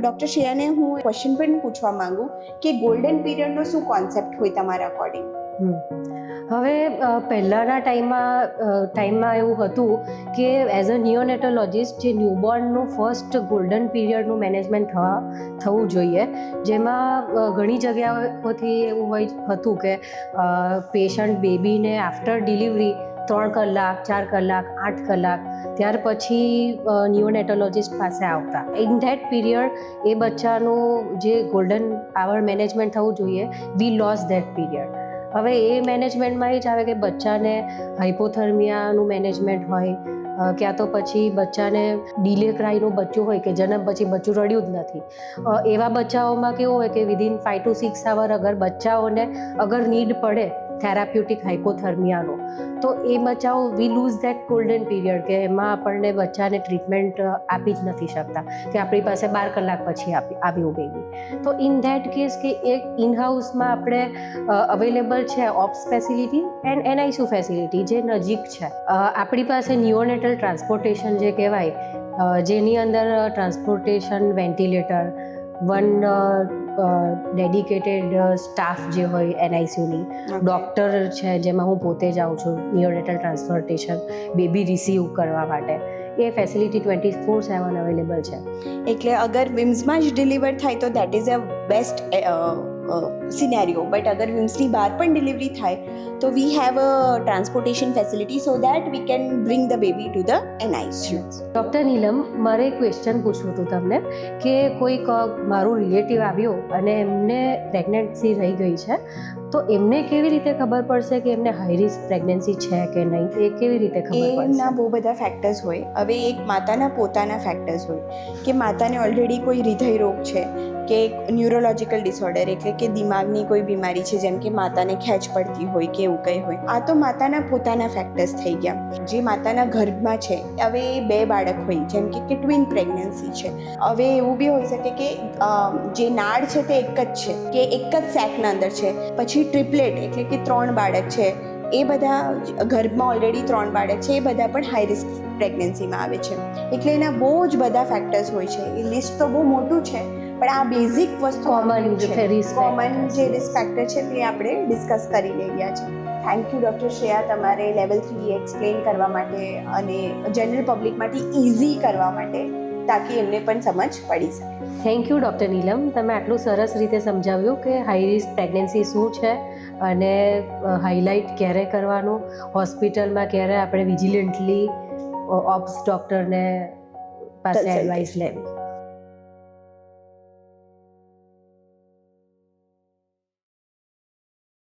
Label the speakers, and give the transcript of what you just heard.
Speaker 1: Doctor શ્રેયાને હું question પણ પૂછવા માંગુ કે ગોલ્ડન પીરિયડનો શું કોન્સેપ્ટ હોય તમારા અકોર્ડિંગ?
Speaker 2: હવે પહેલાંના ટાઈમમાં એવું હતું કે એઝ અ નિયોનેટોલોજિસ્ટ જે ન્યૂબોર્નનું ફર્સ્ટ ગોલ્ડન પીરિયડનું મેનેજમેન્ટ થવું જોઈએ, જેમાં ઘણી જગ્યાઓથી એવું હતું કે પેશન્ટ બેબીને આફ્ટર ડિલિવરી 3 કલાક 4 કલાક 8 કલાક ત્યાર પછી નિયોનેટોલોજિસ્ટ પાસે આવતા. ઇન ધેટ પીરિયડ એ બચ્ચાનું જે ગોલ્ડન આવર મેનેજમેન્ટ થવું જોઈએ, વી લોસ ધેટ પીરિયડ. હવે એ મેનેજમેન્ટમાં એ જ આવે કે બચ્ચાને હાઇપોથર્મિયાનું મેનેજમેન્ટ હોય, ક્યાં તો પછી બચ્ચાને ડીલે ક્રાયનું બચ્ચું હોય કે જન્મ પછી બચ્ચું રડ્યું જ નથી. એવા બચ્ચાઓમાં કેવું હોય કે વિધિન 5 to 6 અવર અગર બચ્ચાઓને નીડ પડે થેરાપ્યુટિક હાઇપોથર્મિયાનો, તો એ બચ્ચાઓ વી લૂઝ ધેટ ગોલ્ડન પીરિયડ, કે એમાં આપણને બચ્ચાને ટ્રીટમેન્ટ આપી જ નથી શકતા કે આપણી પાસે 12 કલાક પછી આવ્યું બેબી. તો ઇન ધેટ કેસ કે એક ઇન હાઉસમાં આપણે અવેલેબલ છે ops facility and NICU facility જે નજીક છે. આપણી પાસે નિયોનેટલ ટ્રાન્સપોર્ટેશન જે કહેવાય, જેની અંદર ટ્રાન્સપોર્ટેશન વેન્ટિલેટર, ડેડિકેટેડ સ્ટાફ જે હોય એનઆઈસીયુની, ડૉક્ટર છે જેમાં હું પોતે જાઉં છું નિયોનેટલ ટ્રાન્સપોર્ટેશન બેબી રિસીવ કરવા માટે, એ ફેસિલિટી 24/7 અવેલેબલ છે.
Speaker 1: એટલે અગર વિમ્સમાં જ ડિલિવર થાય તો that is a best scenario, but અગર વિમ્સની બહાર પણ ડિલિવરી થાય તો we have a transportation facility so that we can bring the baby to the NICU.
Speaker 2: Doctor Neelam, મારે એક ક્વેશ્ચન પૂછવું હતું તમને કે કોઈક મારું રિલેટિવ આવ્યો અને એમને પ્રેગ્નન્સી રહી ગઈ છે, તો એમને કેવી રીતે ખબર પડશે કે એમને હાઈ રિસ્ક પ્રેગ્નન્સી છે કે નહીં? એ કેવી રીતે ખબર પડશે?
Speaker 1: એના બહુ બધા ફેક્ટર્સ હોય. હવે એક માતાના પોતાના ફેક્ટર્સ હોય કે માતાને ઓલરેડી કોઈ હૃદય રોગ છે કે ન્યુરોલોજિકલ ડિસઓર્ડર એટલે કે દિમાગની કોઈ બીમારી છે, જેમ કે માતાને ખેંચ પડતી હોય કે એવું કંઈ હોય. આ તો માતાના પોતાના ફેક્ટર્સ થઈ ગયા. જે માતાના ગર્ભમાં છે, હવે એ 2 બાળક હોય, જેમ કે ટ્વિન પ્રેગ્નન્સી છે. હવે એવું બી હોઈ શકે કે જે નાળ છે તે એક જ છે કે એક જ સેકના અંદર છે, પછી ટ્રિપલેટ એટલે કે 3 બાળક છે, એ બધા ગર્ભમાં ઓલરેડી 3 બાળક છે, એ બધા પણ હાઈ રિસ્ક પ્રેગ્નન્સીમાં આવે છે. એટલે એના બહુ જ બધા ફેક્ટર્સ હોય છે. એ લિસ્ટ તો બહુ મોટું છે, પણ આ બેઝિક વસ્તુ કોમન જે રિસ્ક ફેક્ટર છે તે આપણે ડિસ્કસ કરી રહ્યા છે. થેન્ક યુ ડૉક્ટર શ્રેયા, તમારે લેવલ 3 એક્સપ્લેન કરવા માટે અને જનરલ પબ્લિક માટે ઇઝી કરવા માટે, તાકી એમને પણ સમજ પડી શકે.
Speaker 2: થેન્ક યુ ડૉક્ટર નીલમ, તમે આટલું સરસ રીતે સમજાવ્યું કે હાઈ રિસ્ક પ્રેગ્નન્સી શું છે અને હાઇલાઇટ ક્યારે કરવાનું, હોસ્પિટલમાં ક્યારે આપણે વિજિલન્ટલી ઓપ્સ ડૉક્ટરને પાસે એડવાઇસ લેવી.